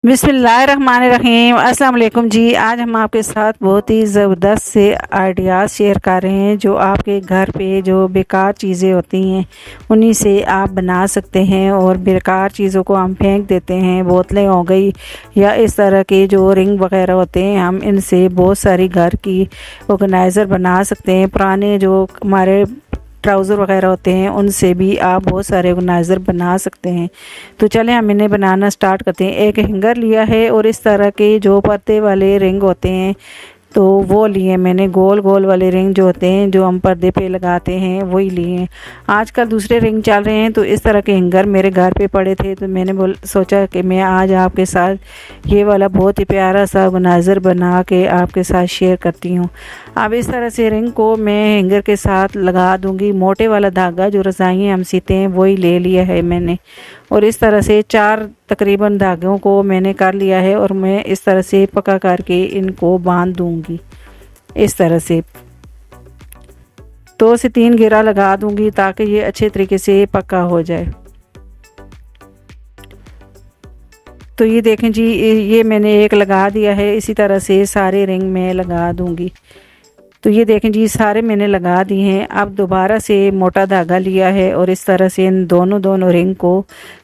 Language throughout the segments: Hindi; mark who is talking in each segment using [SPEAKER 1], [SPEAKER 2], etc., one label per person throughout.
[SPEAKER 1] बिस्मिल्लाहिर्रहमानिर्रहीम। अस्सलाम वालेकुम जी। आज हम आपके साथ बहुत ही ज़बरदस्त से आइडियाज़ शेयर कर रहे हैं जो आपके घर पे जो बेकार चीज़ें होती हैं उन्हीं से आप बना सकते हैं। और बेकार चीज़ों को हम फेंक देते हैं, बोतलें हो गई या इस तरह के जो रिंग वगैरह होते हैं, हम इनसे बहुत सारी घर की ऑर्गेनाइज़र बना सकते हैं। पुराने जो हमारे ट्राउज़र वगैरह होते हैं उनसे भी आप बहुत सारे ऑर्गेनाइज़र बना सकते हैं। तो चलें हम इन्हें बनाना स्टार्ट करते हैं। एक हैंगर लिया है और इस तरह के जो पर्दे वाले रिंग होते हैं तो वो लिए मैंने, गोल गोल वाले रिंग जो होते हैं जो हम पर्दे पे लगाते हैं वही लिए हैं। आजकल दूसरे रिंग चल रहे हैं, तो इस तरह के हैंगर मेरे घर पे पड़े थे तो मैंने सोचा कि मैं आज आपके साथ ये वाला बहुत ही प्यारा सा ऑर्गेनाइज़र बना के आपके साथ शेयर करती हूँ। अब इस तरह से रिंग को मैं हैंगर के साथ लगा दूँगी। मोटे वाला धागा जो रज़ाइयाँ हम सीते हैं वही ले लिया है मैंने, और इस तरह से 4 तकरीबन धागों को मैंने कर लिया है और मैं इस तरह से पक्का करके इनको बांध दूंगी। इस तरह से 2 से 3 घेरा लगा दूंगी ताकि ये अच्छे तरीके से पक्का हो जाए। तो ये देखें जी, ये मैंने एक लगा दिया है। इसी तरह से सारे रिंग में लगा दूंगी। तो ये देखें जी, सारे मैंने लगा दिए हैं। अब दोबारा से मोटा धागा लिया है और इस तरह से इन दोनों रिंग को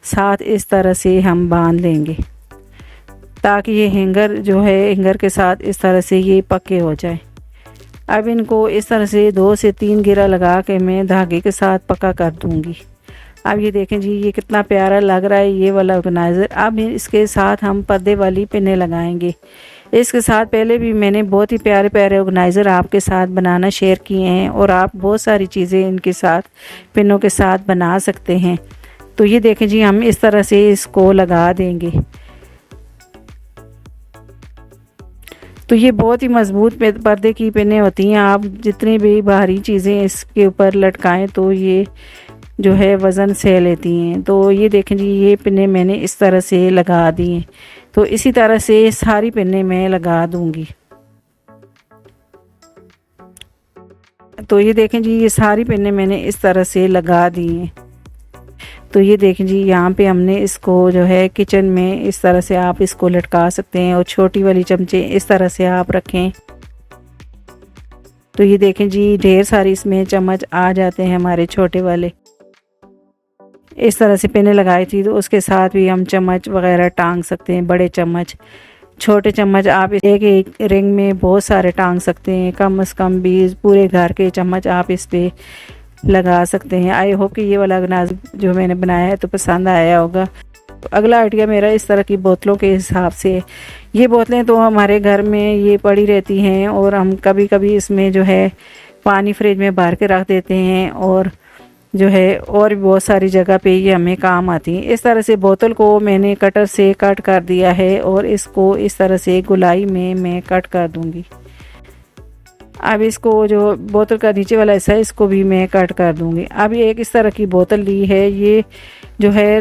[SPEAKER 1] साथ इस तरह से हम बांध लेंगे ताकि ये हैंगर जो है हैंगर के साथ इस तरह से ये पक्के हो जाए। अब इनको इस तरह से 2 से 3 घेरा लगा के मैं धागे के साथ पक्का कर दूंगी। अब ये देखें जी, ये कितना प्यारा लग रहा है ये वाला ऑर्गेनाइज़र। अब इसके साथ हम पर्दे वाली पिनें लगाएंगे। इसके साथ पहले भी मैंने बहुत ही प्यारे प्यारे ऑर्गेनाइज़र आपके साथ बनाना शेयर किए हैं और आप बहुत सारी चीज़ें इनके साथ पिनों के साथ बना सकते हैं। तो ये देखें जी, हम इस तरह से इसको लगा देंगे। तो ये बहुत ही मज़बूत पर्दे की पिनें होती हैं। आप जितनी भी भारी चीज़ें इसके ऊपर लटकाएं तो ये जो है वज़न सह लेती हैं। तो ये देखें जी, ये पिनें मैंने इस तरह से लगा दी हैं। तो इसी तरह से सारी पिनें मैं लगा दूंगी। तो ये देखें जी, ये सारी पिनें मैंने इस तरह से लगा दी हैं। तो ये देखें जी, यहाँ पे हमने इसको जो है किचन में इस तरह से आप इसको लटका सकते हैं और छोटी वाली चमचे इस तरह से आप रखें। तो ये देखें जी, ढेर सारी इसमें चम्मच आ जाते हैं हमारे छोटे वाले। इस तरह से पिनें लगाई थी तो उसके साथ भी हम चम्मच वगैरह टांग सकते हैं। बड़े चम्मच, छोटे चम्मच आप एक एक रिंग में बहुत सारे टांग सकते हैं। कम से कम 20 पूरे घर के चम्मच आप इस पे लगा सकते हैं। आई होप कि ये वाला ऑर्गेनाइज़र जो मैंने बनाया है तो पसंद आया होगा। अगला आइडिया मेरा इस तरह की बोतलों के हिसाब से। ये बोतलें तो हमारे घर में ये पड़ी रहती हैं और हम कभी कभी इसमें जो है पानी फ्रिज में भर के रख देते हैं और जो है और भी बहुत सारी जगह पे ये हमें काम आती है। इस तरह से बोतल को मैंने कटर से कट कर दिया है और इसको इस तरह से गोलाई में मैं कट कर दूंगी। अब इसको जो बोतल का नीचे वाला हिस्सा है इसको भी मैं कट कर दूंगी। अब ये एक इस तरह की बोतल ली है, ये जो है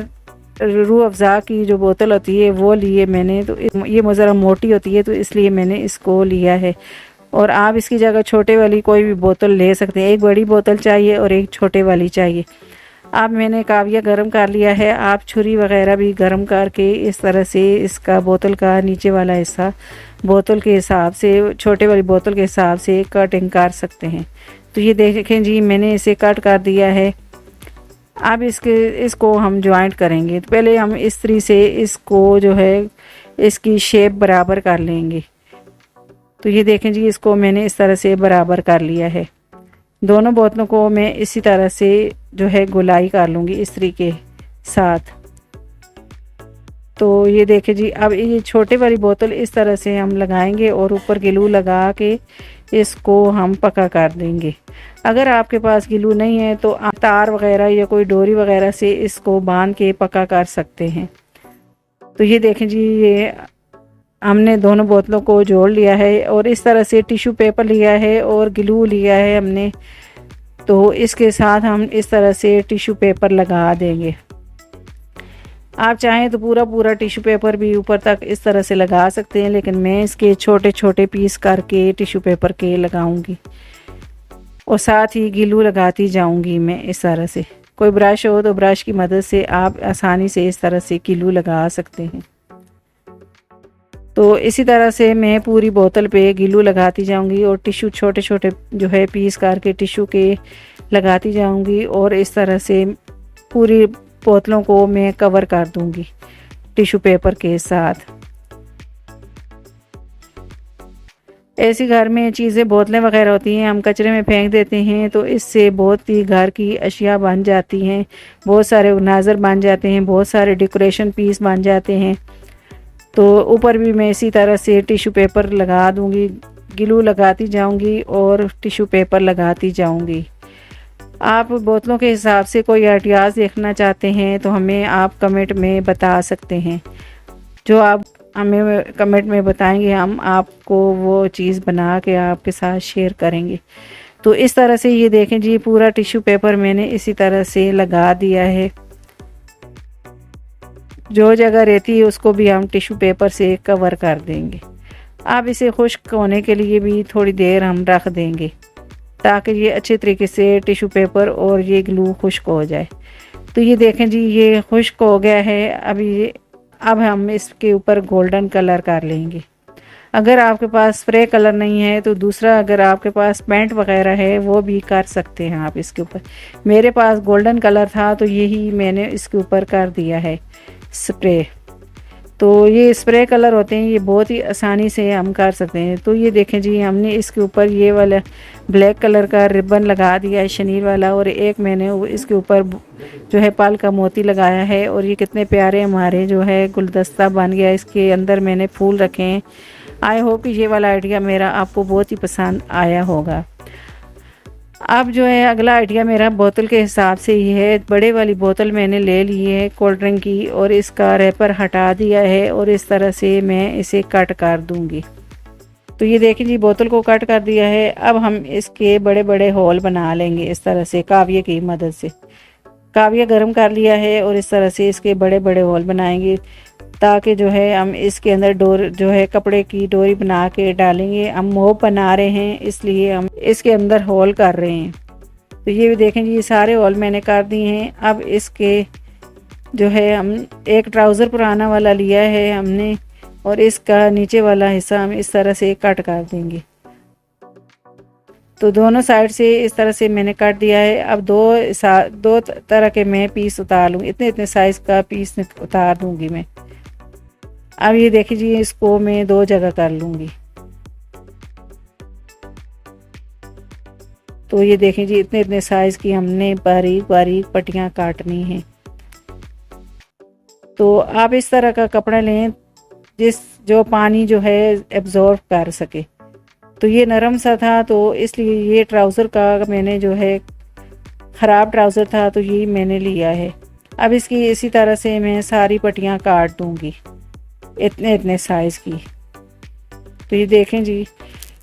[SPEAKER 1] रूह अफ़ज़ा की जो बोतल होती है वो लिए मैंने। तो ये ज़रा मोटी होती है तो इसलिए मैंने इसको लिया है। और आप इसकी जगह छोटे वाली कोई भी बोतल ले सकते हैं। एक बड़ी बोतल चाहिए और एक छोटे वाली चाहिए। अब मैंने काविया गरम कर लिया है। आप छुरी वगैरह भी गरम करके इस तरह से इसका बोतल का नीचे वाला हिस्सा बोतल के हिसाब से, छोटे वाली बोतल के हिसाब से कटिंग कर सकते हैं। तो ये देखें जी, मैंने इसे कट कर दिया है। अब इसको हम जॉइंट करेंगे। तो पहले हम इस्त्री से इसको जो है इसकी शेप बराबर कर लेंगे। तो ये देखें जी, इसको मैंने इस तरह से बराबर कर लिया है। दोनों बोतलों को मैं इसी तरह से जो है गोलाई कर लूँगी इस्त्री के साथ। तो ये देखें जी, अब ये छोटे वाली बोतल इस तरह से हम लगाएंगे और ऊपर ग्लू लगा के इसको हम पक्का कर देंगे। अगर आपके पास ग्लू नहीं है तो आप तार वगैरह या कोई डोरी वगैरह से इसको बांध के पक्का कर सकते हैं। तो ये देखें जी, ये हमने दोनों बोतलों को जोड़ लिया है और इस तरह से टिश्यू पेपर लिया है और ग्लू लिया है हमने। तो इसके साथ हम इस तरह से टिश्यू पेपर लगा देंगे। आप चाहें तो पूरा टिश्यू पेपर भी ऊपर तक इस तरह से लगा सकते हैं, लेकिन मैं इसके छोटे छोटे पीस करके टिश्यू पेपर के लगाऊंगी और साथ ही ग्लू लगाती जाऊंगी मैं इस तरह से। कोई ब्रश हो तो ब्रश की मदद से आप आसानी से इस तरह से ग्लू लगा सकते हैं। तो इसी तरह से मैं पूरी बोतल पे ग्लू लगाती जाऊंगी और टिश्यू छोटे छोटे जो है पीस करके टिश्यू के लगाती जाऊंगी और इस तरह से पूरी बोतलों को मैं कवर कर दूंगी टिश्यू पेपर के साथ। ऐसी घर में चीज़ें बोतलें वगैरह होती हैं हम कचरे में फेंक देते हैं, तो इससे बहुत ही घर की अशिया बन जाती हैं, बहुत सारे नाज़र बन जाते हैं, बहुत सारे डेकोरेशन पीस बन जाते हैं। तो ऊपर भी मैं इसी तरह से टिश्यू पेपर लगा दूंगी, ग्लू लगाती जाऊंगी और टिश्यू पेपर लगाती जाऊंगी। आप बोतलों के हिसाब से कोई आइडियाज़ देखना चाहते हैं तो हमें आप कमेंट में बता सकते हैं। जो आप हमें कमेंट में बताएंगे हम आपको वो चीज़ बना के आपके साथ शेयर करेंगे। तो इस तरह से ये देखें जी, पूरा टिश्यू पेपर मैंने इसी तरह से लगा दिया है। जो जगह रहती है उसको भी हम टिश्यू पेपर से कवर कर देंगे। अब इसे खुश्क होने के लिए भी थोड़ी देर हम रख देंगे ताकि ये अच्छे तरीके से टिश्यू पेपर और ये ग्लू खुश्क हो जाए। तो ये देखें जी, ये खुश्क हो गया है। अब हम इसके ऊपर गोल्डन कलर कर लेंगे। अगर आपके पास स्प्रे कलर नहीं है तो दूसरा, अगर आपके पास पेंट वगैरह है वो भी कर सकते हैं आप इसके ऊपर। मेरे पास गोल्डन कलर था तो यही मैंने इसके ऊपर कर दिया है स्प्रे। तो ये स्प्रे कलर होते हैं, ये बहुत ही आसानी से हम कर सकते हैं। तो ये देखें जी, हमने इसके ऊपर ये वाला ब्लैक कलर का रिबन लगा दिया है शनीर वाला, और एक मैंने इसके ऊपर जो है पाल का मोती लगाया है। और ये कितने प्यारे हमारे जो है गुलदस्ता बन गया। इसके अंदर मैंने फूल रखे हैं। आई होप कि ये वाला आइडिया मेरा आपको बहुत ही पसंद आया होगा। अब जो है अगला आइडिया मेरा बोतल के हिसाब से ही है। बड़े वाली बोतल मैंने ले ली है कोल्ड ड्रिंक की और इसका रैपर हटा दिया है और इस तरह से मैं इसे कट कर दूंगी। तो ये देखिए जी, बोतल को कट कर दिया है। अब हम इसके बड़े बड़े होल बना लेंगे इस तरह से काविये की मदद से। काविया गर्म कर लिया है और इस तरह से इसके बड़े बड़े होल बनाएंगे ताकि जो है हम इसके अंदर डोर जो है कपड़े की डोरी बना के डालेंगे। हम मोप बना रहे हैं इसलिए हम इसके अंदर होल कर रहे हैं। तो ये भी देखें जी, ये सारे होल मैंने कर दिए हैं। अब इसके जो है हम एक ट्राउज़र पुराना वाला लिया है हमने और इसका नीचे वाला हिस्सा हम इस तरह से कट कर देंगे। तो दोनों साइड से इस तरह से मैंने काट दिया है। अब दो तरह के मैं पीस उतार लूँगी, इतने इतने साइज़ का पीस उतार दूँगी मैं। अब ये देखिए जी, इसको मैं दो जगह कर लूँगी। तो ये देखें जी, इतने इतने साइज़ की हमने बारीक बारीक पट्टियाँ काटनी हैं। तो आप इस तरह का कपड़ा लें जो पानी जो है एब्जॉर्ब कर सके। तो ये नरम सा था तो इसलिए ये ट्राउज़र का मैंने जो है ख़राब ट्राउज़र था तो ये मैंने लिया है। अब इसकी इसी तरह से मैं सारी पट्टियाँ काट दूँगी इतने इतने साइज़ की। तो ये देखें जी,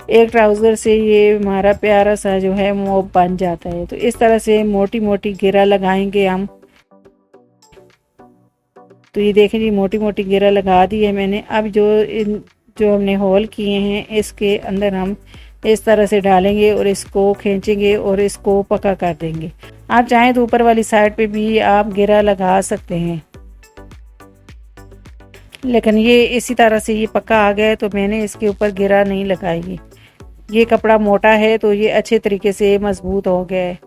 [SPEAKER 1] एक ट्राउज़र से ये हमारा प्यारा सा जो है मोप बन जाता है। तो इस तरह से मोटी मोटी घेरा लगाएंगे हम। तो ये देखें जी, मोटी मोटी घेरा लगा दी है मैंने। अब जो हमने होल किए हैं इसके अंदर हम इस तरह से डालेंगे और इसको खींचेंगे और इसको पक्का कर देंगे। आप चाहें तो ऊपर वाली साइड पे भी आप घेरा लगा सकते हैं, लेकिन ये इसी तरह से ये पक्का आ गया है तो मैंने इसके ऊपर घेरा नहीं लगाई। ये कपड़ा मोटा है तो ये अच्छे तरीके से मजबूत हो गया है।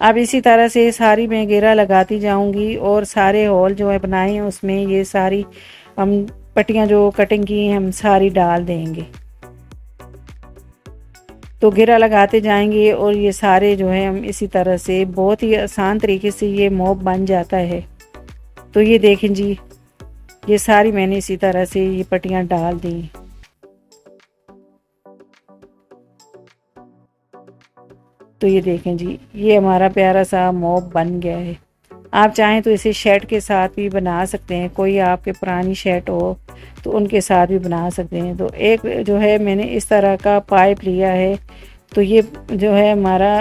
[SPEAKER 1] अब इसी तरह से सारी मैं घेरा लगाती जाऊंगी और सारे होल जो है बनाए हैं उसमें ये सारी हम पट्टियाँ जो कटिंग की हैं हम सारी डाल देंगे। तो घेरा लगाते जाएंगे और ये सारे जो है हम इसी तरह से बहुत ही आसान तरीके से ये मोप बन जाता है। तो ये देखें जी, ये सारी मैंने इसी तरह से ये पट्टियाँ डाल दी। तो ये देखें जी, ये हमारा प्यारा सा मोप बन गया है। आप चाहें तो इसे शर्ट के साथ भी बना सकते हैं, कोई आपके पुरानी शर्ट हो तो उनके साथ भी बना सकते हैं। तो एक जो है मैंने इस तरह का पाइप लिया है। तो ये जो है हमारा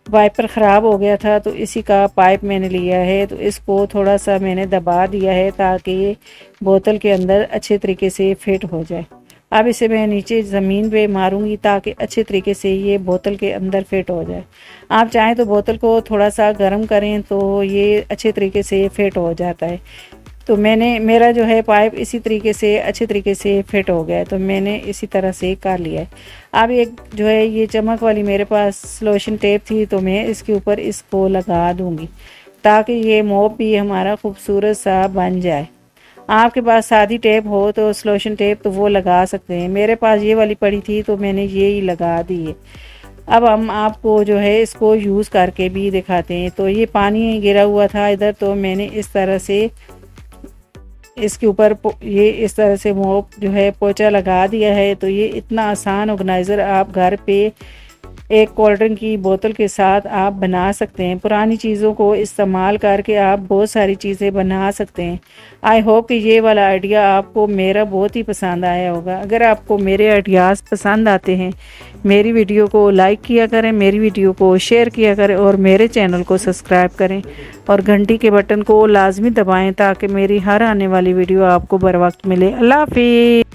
[SPEAKER 1] वाइपर ख़राब हो गया था तो इसी का पाइप मैंने लिया है। तो इसको थोड़ा सा मैंने दबा दिया है ताकि ये बोतल के अंदर अच्छे तरीके से फिट हो जाए। अब इसे मैं नीचे ज़मीन पे मारूंगी ताकि अच्छे तरीके से ये बोतल के अंदर फिट हो जाए। आप चाहें तो बोतल को थोड़ा सा गर्म करें तो ये अच्छे तरीके से फिट हो जाता है। तो मेरा जो है पाइप इसी तरीके से अच्छे तरीके से फिट हो गया है, तो मैंने इसी तरह से कर लिया है। अब एक जो है ये चमक वाली मेरे पास सॉल्यूशन टेप थी, तो मैं इसके ऊपर इसको लगा दूंगी ताकि ये मोप भी हमारा खूबसूरत सा बन जाए। आपके पास सादी टेप हो तो सॉल्यूशन टेप तो वो लगा सकते हैं, मेरे पास ये वाली पड़ी थी तो मैंने ये ही लगा दी है। अब हम आपको जो है इसको यूज़ करके भी दिखाते हैं। तो ये पानी गिरा हुआ था इधर, तो मैंने इस तरह से इसके ऊपर ये इस तरह से मोप जो है पोंछा लगा दिया है। तो ये इतना आसान ऑर्गेनाइज़र आप घर पे एक कोल्ड ड्रिंक की बोतल के साथ आप बना सकते हैं। पुरानी चीज़ों को इस्तेमाल करके आप बहुत सारी चीज़ें बना सकते हैं। आई होप कि ये वाला आइडिया आपको मेरा बहुत ही पसंद आया होगा। अगर आपको मेरे आइडियाज़ पसंद आते हैं, मेरी वीडियो को लाइक किया करें, मेरी वीडियो को शेयर किया करें और मेरे चैनल को सब्सक्राइब करें और घंटी के बटन को लाजमी दबाएँ ताकि मेरी हर आने वाली वीडियो आपको बर वक्त मिले। अल्लाह हाफिज़।